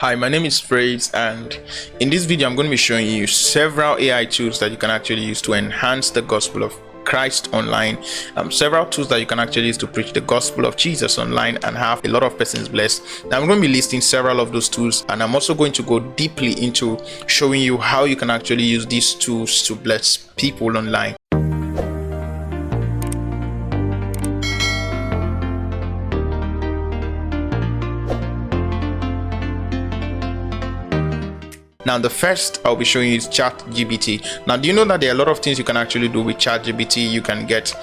Hi, my name is Praise, and in this video I'm going to be showing you several AI tools that you can actually use to enhance the gospel of Christ online. Several tools that you can actually use to preach the gospel of Jesus online and have a lot of persons blessed. Now I'm going to be listing several of those tools, and I'm also going to go deeply into showing you how you can actually use these tools to bless people online. Now the first I'll be showing you is ChatGPT. Now do you know that there are a lot of things you can actually do with ChatGPT? You can get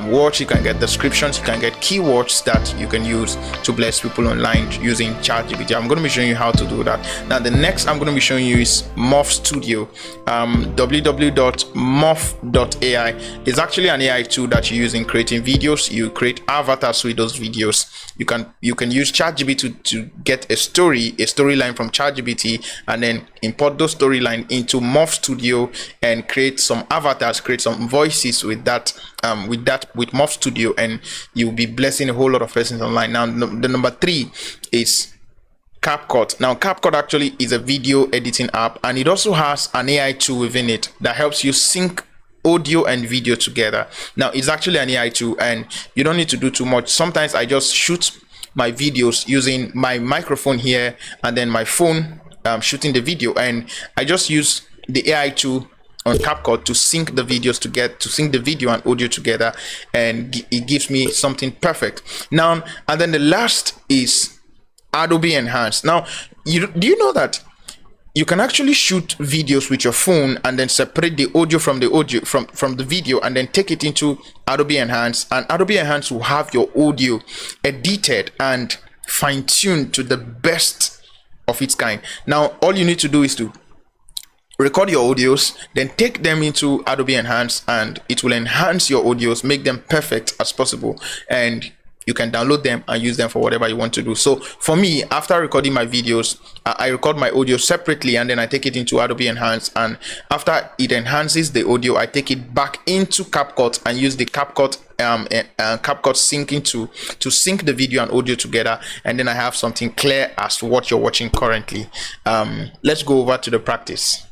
words, you can get descriptions, you can get keywords that you can use to bless people online using ChatGPT. I'm going to be showing you how to do that. Now the next I'm going to be showing you is Morph Studio. www.morph.ai is actually an AI tool that you use in creating videos. You create avatars with those videos. You can use ChatGPT to get a storyline from ChatGPT, and then import those storyline into Morph Studio and create some avatars, create some voices with Morph Studio, and you'll be blessing a whole lot of persons online. Now the number 3 is CapCut. Now CapCut actually is a video editing app, and it also has an AI tool within it that helps you sync audio and video together. Now it's actually an AI tool, and you don't need to do too much. Sometimes I just shoot my videos using my microphone here and then my phone shooting the video, and I just use the AI tool on CapCut to sync the videos to sync the video and audio together, and it gives me something perfect. Now, and then the last is Adobe Enhance. Now, do you know that you can actually shoot videos with your phone and then separate the audio from the video and then take it into Adobe Enhance, and Adobe Enhance will have your audio edited and fine-tuned to the best of its kind. Now all you need to do is to record your audios, then take them into Adobe Enhance, and it will enhance your audios, make them perfect as possible, and you can download them and use them for whatever you want to do. So for me, after recording my videos, I record my audio separately, and then I take it into Adobe Enhance, and after it enhances the audio, I take it back into CapCut and use the CapCut syncing to sync the video and audio together, and then I have something clear as to what you're watching currently. Let's go over to the practice.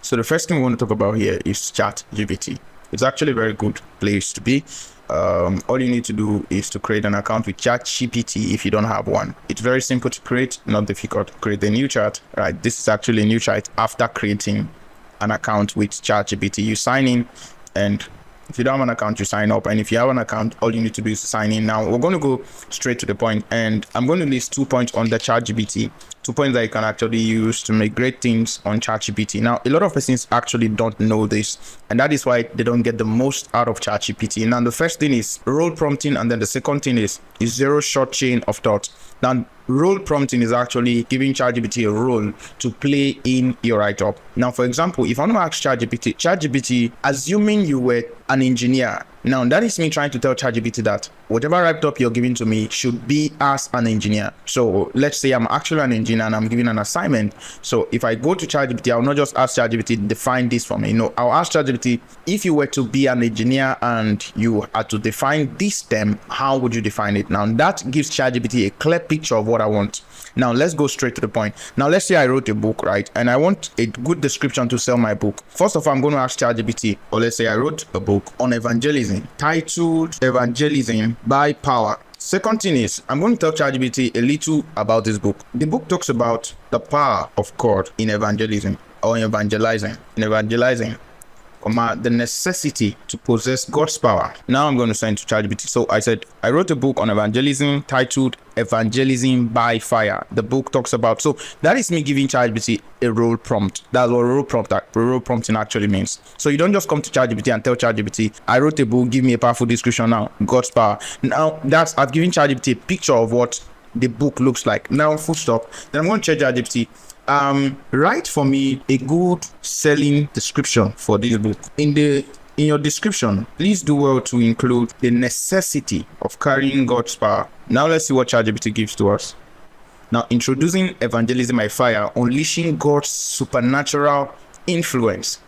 So the first thing we want to talk about here is ChatGPT. It's actually a very good place to be. All you need to do is to create an account with ChatGPT if you don't have one. It's very simple to create, not difficult. Create a new chat, right? This is actually a new chat after creating an account with ChatGPT. You sign in, and if you don't have an account, you sign up, and if you have an account, all you need to do is sign in. Now we're going to go straight to the point, and I'm going to list 2 points on the ChatGPT, 2 points that you can actually use to make great things on ChatGPT. Now a lot of persons actually don't know this, and that is why they don't get the most out of ChatGPT. Now the first thing is role prompting, and then the second thing is zero short chain of thought. Now role prompting is actually giving ChatGPT a role to play in your write-up. Now for example, if I want to ask ChatGPT, assuming you were an engineer, now that is me trying to tell ChatGPT that whatever write-up you're giving to me should be as an engineer. So let's say I'm actually an engineer and I'm giving an assignment. So if I go to ChatGPT, I'll not just ask ChatGPT define this for me. No, I'll ask ChatGPT, if you were to be an engineer and you had to define this term, how would you define it? Now that gives ChatGPT a clear picture of what I want. Now let's go straight to the point. Now let's say I wrote a book, right? And I want a good description to sell my book. First of all, I'm going to ask ChatGPT, or let's say I wrote a book on evangelism titled Evangelism by Power. Second thing is, I'm going to tell ChatGPT a little about this book. The book talks about the power of God in evangelism, or evangelizing, the necessity to possess God's power. Now I'm going to send to ChatGPT. So I said, I wrote a book on evangelism titled Evangelism by Fire. The book talks about, so that is me giving ChatGPT a role prompt. That's what role prompting actually means. So you don't just come to ChatGPT and tell ChatGPT, I wrote a book, give me a powerful description now, God's power. Now I've given ChatGPT a picture of what the book looks like. Now full stop. Then I'm going to check ChatGPT, write for me a good selling description for this book. In your description, please do well to include the necessity of carrying God's power. Now let's see what ChatGPT gives to us. Now, introducing evangelism by fire, unleashing God's supernatural influence.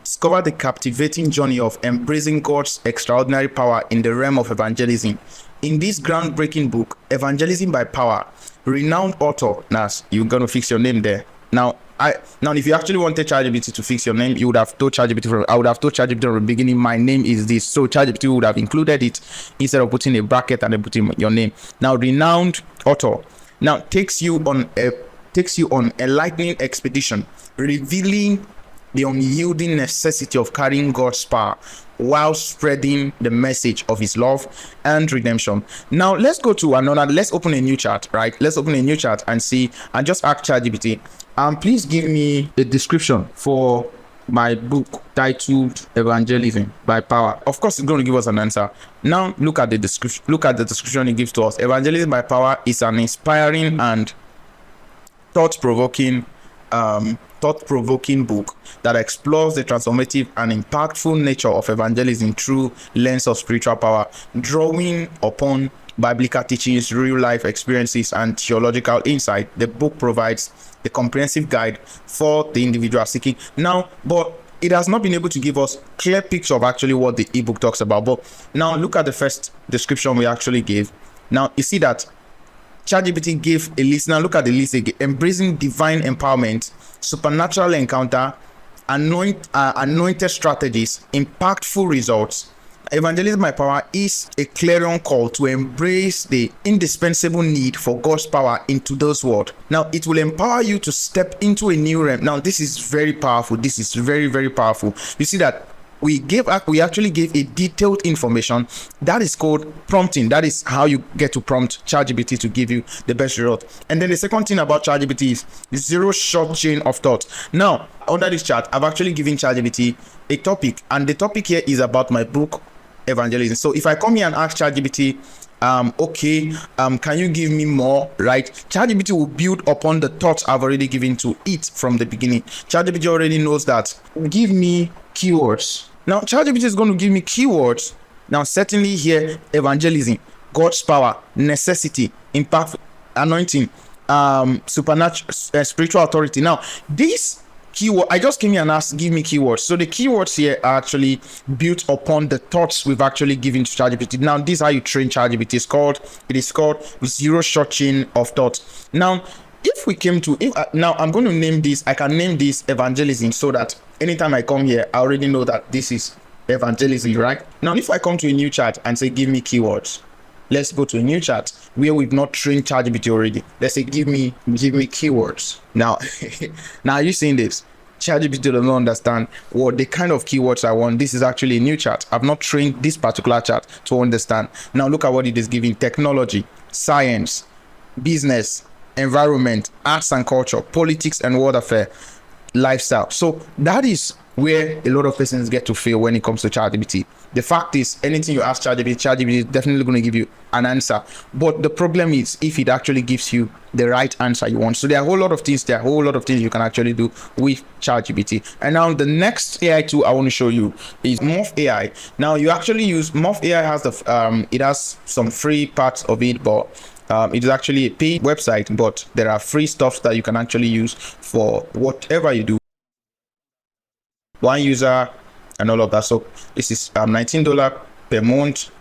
Discover the captivating journey of embracing God's extraordinary power in the realm of evangelism. In this groundbreaking book, Evangelism by Power, renowned author. Now you're gonna fix your name there. Now if you actually wanted ChatGPT to fix your name, you would have told ChatGPT I would have told ChatGPT from the beginning, my name is this. So ChatGPT would have included it instead of putting a bracket and then putting your name. Now renowned author now takes you on a lightning expedition, revealing the unyielding necessity of carrying God's power while spreading the message of his love and redemption. Now let's go to let's open a new chat, right? Let's open a new chat and see, and just ask ChatGPT, please give me the description for my book titled Evangelism by Power. Of course, it's going to give us an answer. Now look at the description. Look at the description it gives to us. Evangelism by Power is an inspiring and thought-provoking book that explores the transformative and impactful nature of evangelism through lens of spiritual power, drawing upon biblical teachings, real life experiences, and theological insight. The book provides a comprehensive guide for the individual seeking. Now, but it has not been able to give us clear picture of actually what the ebook talks about. But now look at the first description we actually gave. Now you see that ChatGPT gave a list. Now look at the list again: embracing divine empowerment, supernatural encounter, anointed strategies, impactful results. Evangelism by Power is a clarion call to embrace the indispensable need for God's power in today's world. Now it will empower you to step into a new realm. Now this is very powerful. This is very, very powerful. You see that we actually gave a detailed information that is called prompting. That is how you get to prompt ChatGPT to give you the best result. And then the second thing about ChatGPT is zero short chain of thought. Now under this chat, I've actually given ChatGPT a topic, and the topic here is about my book Evangelism. So if I come here and ask ChatGPT, can you give me more, right? ChatGPT will build upon the thoughts I've already given to it from the beginning. ChatGPT already knows that. Give me keywords. Now ChatGPT is going to give me keywords. Now certainly here, evangelism, God's power, necessity, impact, anointing, supernatural, spiritual authority. Now this keyword, I just came here and asked, give me keywords. So the keywords here are actually built upon the thoughts we've actually given to ChatGPT. Now this is how you train ChatGPT. It is called zero short chain of thought. Now if we came to, now I'm going to name this, I can name this evangelism, so that anytime I come here, I already know that this is evangelism, right? Now if I come to a new chat and say, give me keywords, let's go to a new chat where we've not trained ChatGPT already. Let's say, give me keywords. Now, now are you seeing this? ChatGPT does not understand what the kind of keywords I want. This is actually a new chat. I've not trained this particular chat to understand. Now look at what it is giving: technology, science, business, environment, arts and culture, politics and world affair, lifestyle. So that is where a lot of persons get to fail when it comes to ChatGPT. The fact is, anything you ask ChatGPT is definitely going to give you an answer. But the problem is if it actually gives you the right answer you want. So there are a whole lot of things you can actually do with ChatGPT. And now the next AI tool I want to show you is Morph AI. Now you actually use Morph AI. Has the it has some free parts of it, but it is actually a paid website, but there are free stuff that you can actually use for whatever you do. One user and all of that. So this is $19 per month.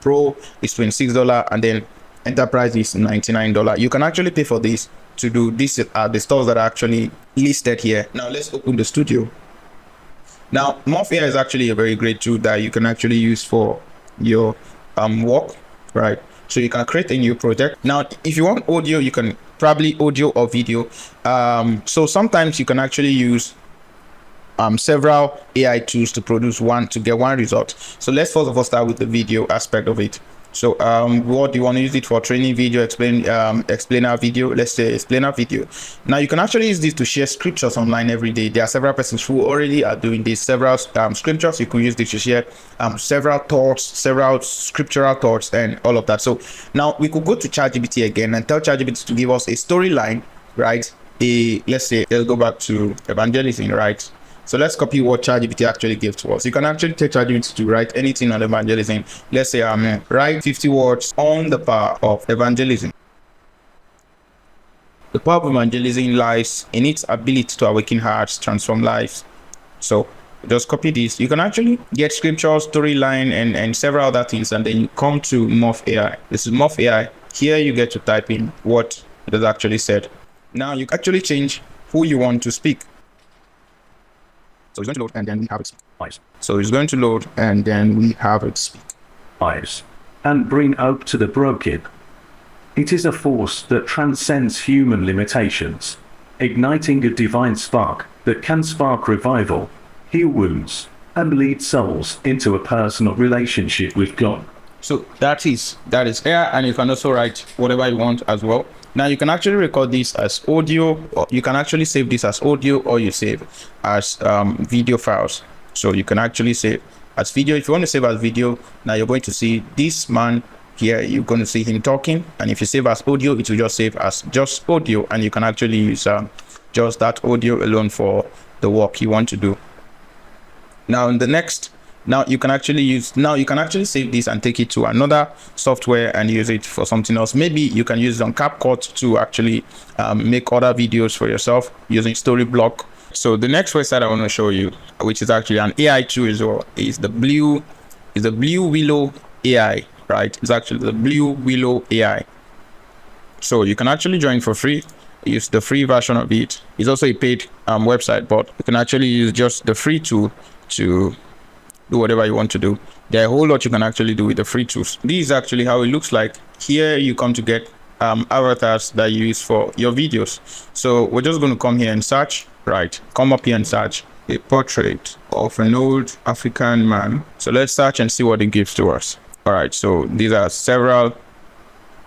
Pro is $26, and then Enterprise is $99. You can actually pay for this to do this. The stores that are actually listed here. Now let's open the studio. Now Morph AI is actually a very great tool that you can actually use for your work, right? So you can create a new project. Now if you want audio, you can probably audio or video. So sometimes you can actually use several AI tools to get one result. So let's first of all start with the video aspect of it. So what do you want to use it for? Training video, explainer video. Let's say explainer video. Now you can actually use this to share scriptures online every day. There are several persons who already are doing this. Several scriptures. You can use this to share several thoughts, several scriptural thoughts, and all of that. So now we could go to ChatGPT again and tell ChatGPT to give us a storyline, right? Let's go back to evangelism, right? So let's copy what ChatGPT actually gave to us. You can actually take ChatGPT to write anything on evangelism. Let's say write 50 words on the power of evangelism. The power of evangelism lies in its ability to awaken hearts, transform lives. So just copy this. You can actually get scriptures, storyline, and several other things, and then you come to Morph AI. This is Morph AI. Here you get to type in what it is actually set. Now you can actually change who you want to speak. So it's going to load and then we have it speak. Eyes. So it's going to load and then we have it speak. Eyes. And bring hope to the broken. It is a force that transcends human limitations, igniting a divine spark that can spark revival, heal wounds, and lead souls into a personal relationship with God. So that is AI, and you can also write whatever you want as well. Now you can actually record this as audio, or you can actually save this as audio, or you save as video files. So you can actually save as video. If you want to save as video, now you're going to see this man here, you're going to see him talking, and if you save as audio, it will just save as just audio, and you can actually use just that audio alone for the work you want to do. Now in the next, now you can actually save this and take it to another software and use it for something else. Maybe you can use it on CapCut to actually make other videos for yourself using Storyblock. So the next website I want to show you, which is actually an AI tool as well, is the Blue Willow AI, right? It's actually the Blue Willow AI. So you can actually join for free, use the free version of it. It's also a paid website, but you can actually use just the free tool to do whatever you want to do. There are a whole lot you can actually do with the free tools. This is actually how it looks like. Here you come to get avatars that you use for your videos. So we're just going to come here and search, right? Come up here and search a portrait of an old African man. So let's search and see what it gives to us. All right, so these are several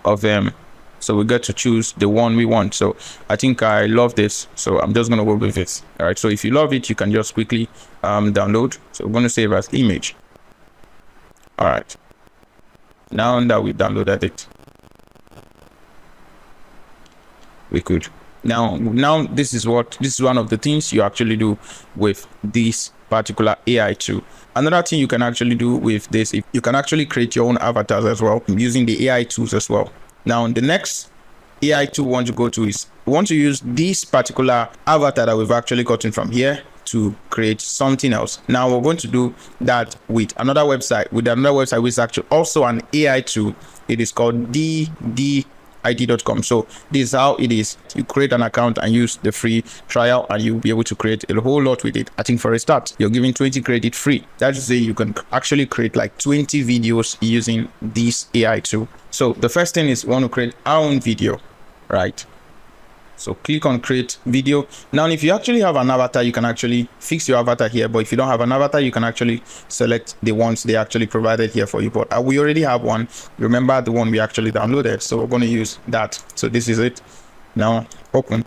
of them. So we get to choose the one we want. So I think I love this, so I'm just going to go with it. All right, so if you love it, you can just quickly download. So we're going to save as image. All right, now that we've downloaded it, we could now this is one of the things you actually do with this particular AI tool. Another thing you can actually do with this, if you can actually create your own avatars as well using the AI tools as well. Now the next AI tool we want to go to is we want to use this particular avatar that we've actually gotten from here to create something else. Now we're going to do that with another website, which is actually also an AI tool. It is called ddid.com. So this is how it is. You create an account and use the free trial, and you'll be able to create a whole lot with it. I think for a start, you're giving 20 credit free. That is, you can actually create like 20 videos using this AI tool. So the first thing is we want to create our own video, right? So click on create video. Now if you actually have an avatar, you can actually fix your avatar here, but if you don't have an avatar, you can actually select the ones they actually provided here for you. But we already have one. Remember the one we actually downloaded, so we're going to use that. So this is it. Now open.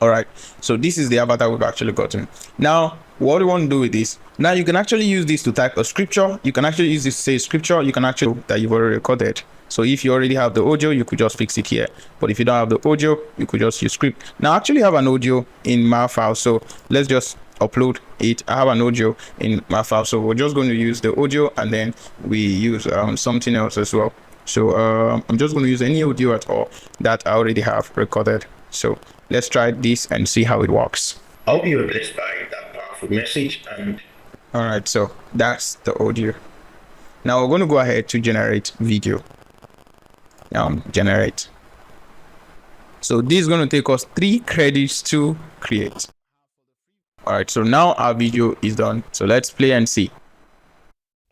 All right, so this is the avatar we've actually gotten. Now what we want to do with this, now you can actually use this to type a scripture. You can actually use this to say scripture. You can actually that you've already recorded. So if you already have the audio, you could just fix it here. But if you don't have the audio, you could just use script. Now I actually have an audio in my file, so let's just upload it. I have an audio in my file, so we're just going to use the audio, and then we use something else as well. So I'm just going to use any audio at all that I already have recorded. So let's try this and see how it works. I hope you were blessed by that powerful message. And all right, so that's the audio. Now we're going to go ahead to generate video. Generate. So this is going to take us 3 credits to create. All right, so now our video is done. So let's play and see.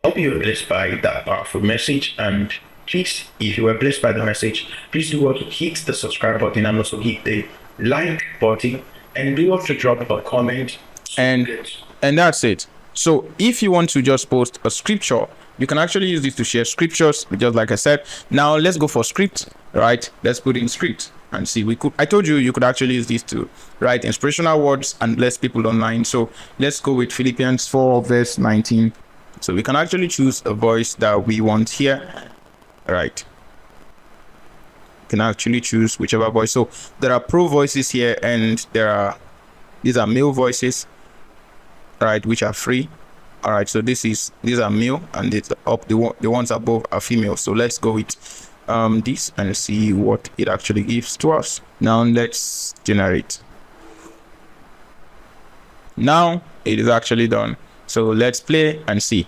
hope you were blessed by that powerful message, and please, if you were blessed by the message, please do also hit the subscribe button and also hit the like button, and do also drop a comment. And that's it. So if you want to just post a scripture, you can actually use this to share scriptures, just like I said. Now let's go for script, right? Let's put in script and see. I told you could actually use this to write inspirational words and bless people online. So let's go with Philippians 4 verse 19. So we can actually choose a voice that we want here, right? You can actually choose whichever voice. So there are pro voices here, and these are male voices, right, which are free. All right, so these are male, and it's up the ones above are female. So let's go with this and see what it actually gives to us. Now let's generate. Now it is actually done. So let's play and see.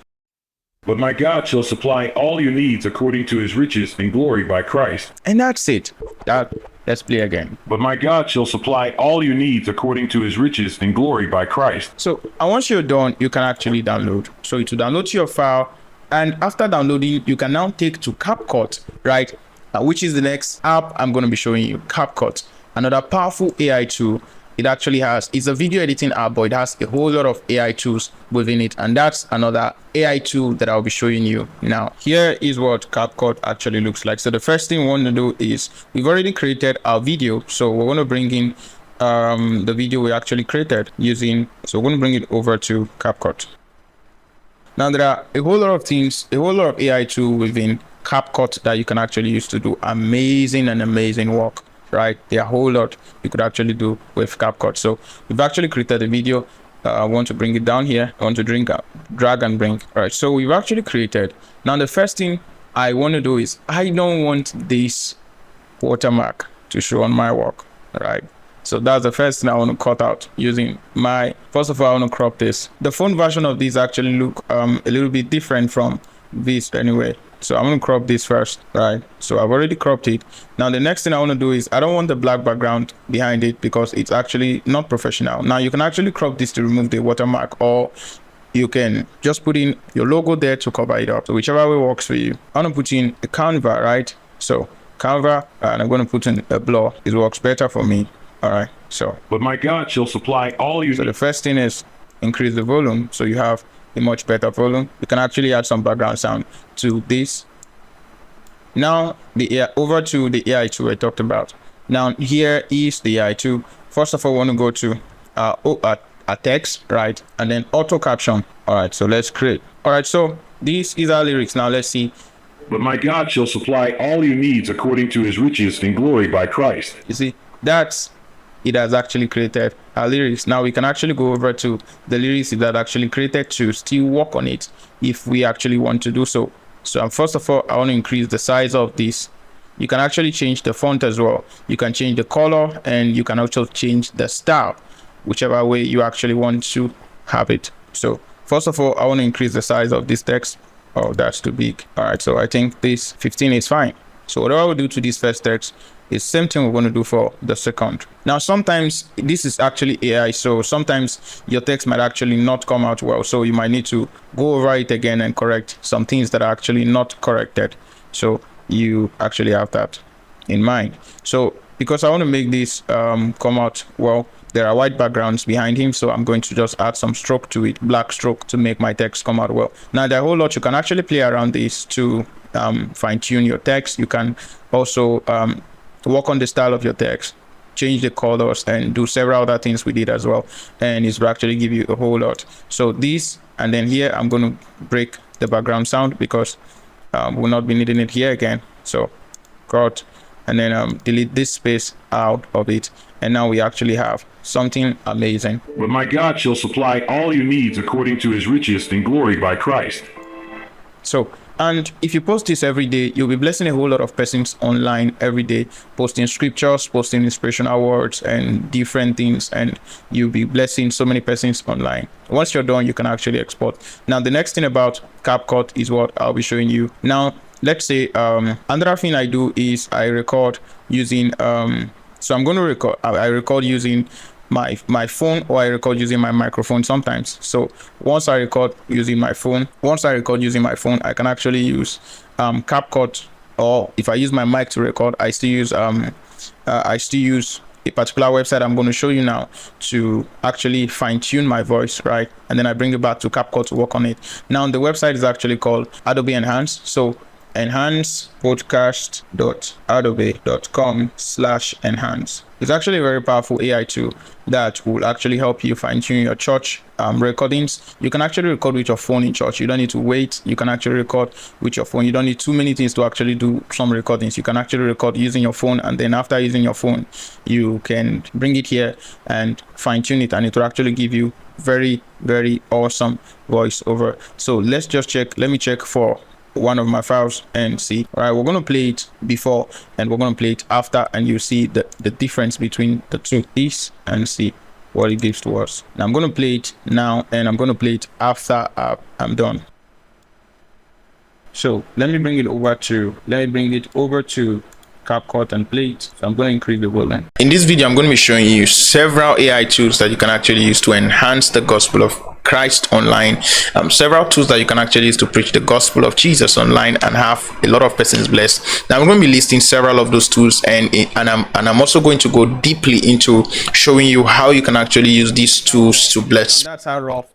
But my God shall supply all your needs according to his riches and glory by Christ. And that's it. Let's play again. But my God shall supply all your needs according to his riches and glory by Christ. So, and once you're done, you can actually download. So to download your file, and after downloading, you can now take to CapCut, right? Which is the next app I'm going to be showing you. CapCut, another powerful AI tool. It actually has, it's a video editing app, but it has a whole lot of AI tools within it. And that's another AI tool that I'll be showing you now. Here is what CapCut actually looks like. So the first thing we want to do is we've already created our video. So we're going to bring in the video we actually created using, so we're going to bring it over to CapCut. Now there are a whole lot of things, a whole lot of AI tool within CapCut that you can actually use to do amazing work. Right, there are a whole lot you could actually do with CapCut. So we've actually created a video. I want to bring it down here. I want to drag and bring. All right, so we've actually created. Now the first thing I want to do is I don't want this watermark to show on my work. All right, so that's the first thing I want to cut out using my, first of all, I want to crop this. The phone version of these actually look a little bit different from this anyway. So I'm going to crop this first, right? So I've already cropped it. Now the next thing I want to do is I don't want the black background behind it because it's actually not professional. Now you can actually crop this to remove the watermark, or you can just put in your logo there to cover it up. So whichever way works for you. I'm going to put in a Canva, right? So Canva, and I'm going to put in a blur. It works better for me. All right. So, but my God shall supply all your. So the first thing is increase the volume. So you have a much better volume. You can actually add some background sound to this. Now over to the AI tool I talked about. Now here is the AI tool. First of all, I want to go to a text, right, and then auto caption. All right, so let's create. All right, so this is our lyrics. Now let's see. But my God shall supply all your needs according to his riches and glory by Christ. You see, that's it has actually created our lyrics. Now we can actually go over to the lyrics that actually created to still work on it if we actually want to do so. So first of all, I want to increase the size of this. You can actually change the font as well. You can change the color, and you can also change the style, whichever way you actually want to have it. So first of all, I want to increase the size of this text. Oh, that's too big. All right, so I think this 15 is fine. So what I will do to this first text is same thing we're going to do for the second. Now sometimes this is actually AI, so sometimes your text might actually not come out well, so you might need to go over it again and correct some things that are actually not corrected. So you actually have that in mind. So because I want to make this come out well, there are white backgrounds behind him, so I'm going to just add some stroke to it, black stroke, to make my text come out well. Now there are a whole lot you can actually play around this to fine-tune your text. You can also work on the style of your text, change the colors, and do several other things with it as well, and it will actually give you a whole lot. So this, and then here I'm going to break the background sound because we'll not be needing it here again. So cut, and then delete this space out of it, and now we actually have something amazing. But my God shall supply all your needs according to his riches and glory by Christ. So, and if you post this every day, you'll be blessing a whole lot of persons online every day, posting scriptures, posting inspirational words and different things, and you'll be blessing so many persons online. Once you're done, you can actually export. Now the next thing about CapCut is what I'll be showing you now. Let's say another thing I do is I record using so I'm going to record, I record using my phone, or I record using my microphone sometimes. So once I record using my phone, I can actually use CapCut, or if I use my mic to record, I still use a particular website I'm going to show you now to actually fine-tune my voice, right? And then I bring it back to CapCut to work on it. Now the website is actually called Adobe Enhance. So enhancepodcast.adobe.com/enhance. It's actually a very powerful AI tool that will actually help you fine-tune your church recordings. You can actually record with your phone in church. You don't need to wait. You can actually record with your phone. You don't need too many things to actually do some recordings. You can actually record using your phone, and then after using your phone, you can bring it here and fine-tune it, and it will actually give you very, very awesome voiceover. So let's just check. Let me check for one of my files and see. All right, we're going to play it before and we're going to play it after, and you see the difference between the two piece and see what it gives to us. Now I'm going to play it now, and I'm going to play it after I'm done. So let me bring it over to CapCut and play it. So I'm going to increase the volume. In this video, I'm going to be showing you several AI tools that you can actually use to enhance the gospel of Christ online. Several tools that you can actually use to preach the gospel of Jesus online and have a lot of persons blessed. Now I'm going to be listing several of those tools, and I'm also going to go deeply into showing you how you can actually use these tools to bless. And that's how rough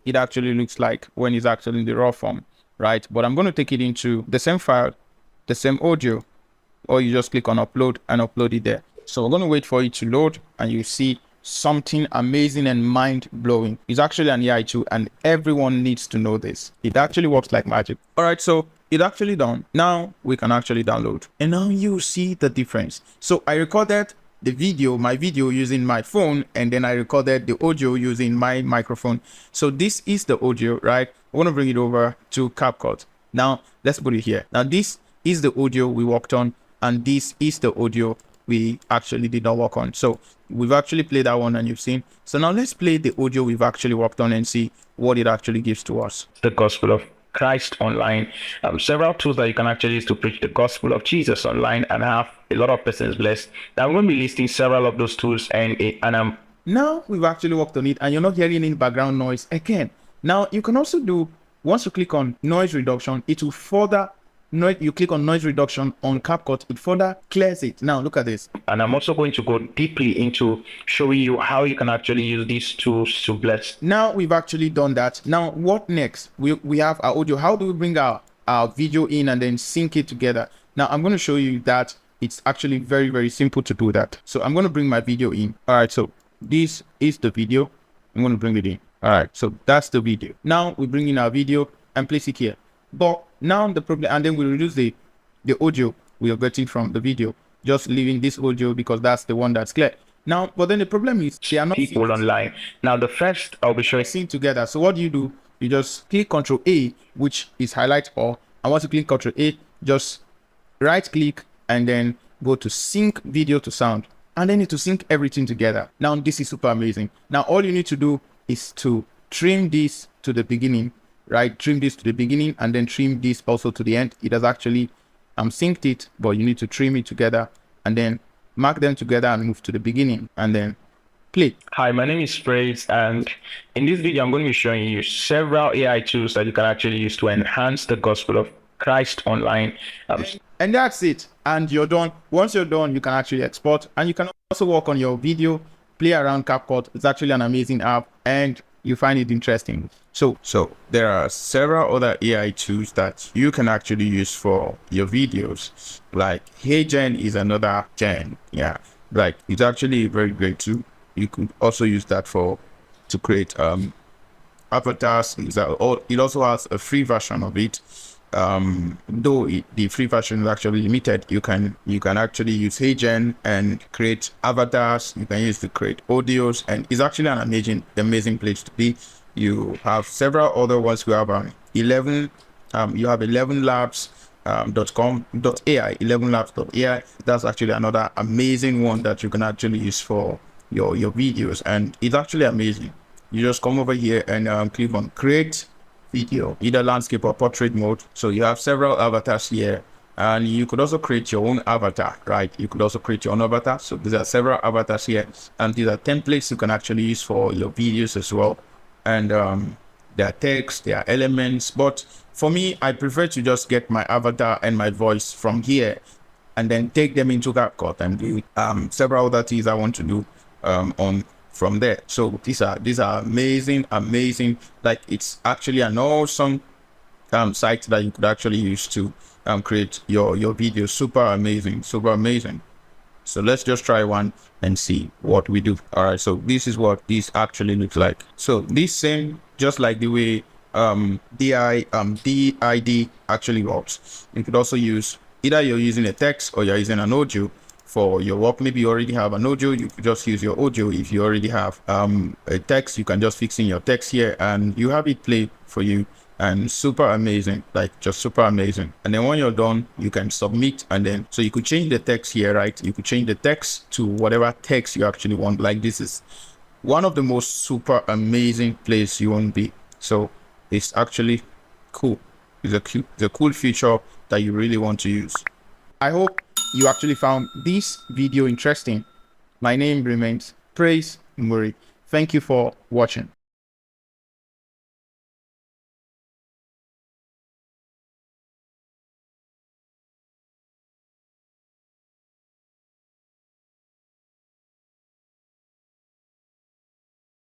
it actually looks like when it's actually in the raw form, right? But I'm going to take it into the same file, the same audio, or you just click on upload and upload it there. So we're going to wait for it to load, and you see something amazing and mind-blowing. It's actually an AI tool, and everyone needs to know this. It actually works like magic. All right, so it's actually done. Now we can actually download, and now you see the difference. So I recorded the video, my video, using my phone, and then I recorded the audio using my microphone. So this is the audio, right? I want to bring it over to CapCut. Now let's put it here. Now this is the audio we worked on, and this is the audio we actually did not work on. So we've actually played that one and you've seen. So now let's play the audio we've actually worked on and see what it actually gives to us. The gospel of Christ online. Several tools that you can actually use to preach the gospel of Jesus online and have a lot of persons blessed. Now I'm going to be listing several of those tools, and now we've actually worked on it, and you're not hearing any background noise again. Now you can also do, once you click on noise reduction, it will further you click on noise reduction on CapCut, it further clears it. Now look at this. And I'm also going to go deeply into showing you how you can actually use these tools to bless. Now we've actually done that. Now what next? We have our audio. How do we bring our video in and then sync it together? Now I'm going to show you that it's actually very, very simple to do that. So I'm going to bring my video in. All right, so this is the video. I'm going to bring it in. All right, so that's the video. Now we bring in our video and place it here. But now the problem, and then we reduce the audio we are getting from the video, just leaving this audio because that's the one that's clear. Now, but then the problem is they are not people online. Now the first I'll be showing seen together. So what do? You just click Ctrl A, which is highlight all. And once you click Ctrl A, just right click and then go to sync video to sound, and then need to sync everything together. Now this is super amazing. Now all you need to do is to trim this to the beginning. Right, trim this to the beginning and then trim this also to the end. It has actually synced it, but you need to trim it together and then mark them together and move to the beginning and then play. Hi, my name is Praise, and in this video I'm going to be showing you several AI tools that you can actually use to enhance the gospel of Christ online. And that's it, and you're done. Once you're done, you can actually export, and you can also work on your video, play around CapCut. It's actually an amazing app, and you find it interesting. So there are several other AI tools that you can actually use for your videos. Like HeyGen is another gen. Yeah, like it's actually a very great tool. You could also use that to create avatars. It also has a free version of it. Though the free version is actually limited, you can actually use HeyGen and create avatars. You can use to create audios, and it's actually an amazing place to be. You have several other ones. You have 11labs.com.ai 11labs.ai. That's actually another amazing one that you can actually use for your videos, and it's actually amazing. You just come over here and click on create video, either landscape or portrait mode. So you have several avatars here, and you could also create your own avatar, right? You could also create your own avatar. So these are several avatars here, and these are templates you can actually use for your videos as well. And there are text, there are elements, but for me, I prefer to just get my avatar and my voice from here and then take them into CapCut and do several other things I want to do from there. So these are amazing. Like, it's actually an awesome site that you could actually use to create your videos. Super amazing. So let's just try one and see what we do. All right, so this is what this actually looks like. So this same, just like the way DID actually works, you could also use, either you're using a text or you're using an audio for your work. Maybe you already have an audio, you could just use your audio. If you already have a text, you can just fix in your text here and you have it play for you. And super amazing, like just super amazing. And then when you're done, you can submit, and then so you could change the text here, right? You could change the text to whatever text you actually want. Like, this is one of the most super amazing place you won't be. So it's actually cool. it's a cool feature that you really want to use. I hope you actually found this video interesting. My name remains Praise Muri. Thank you for watching.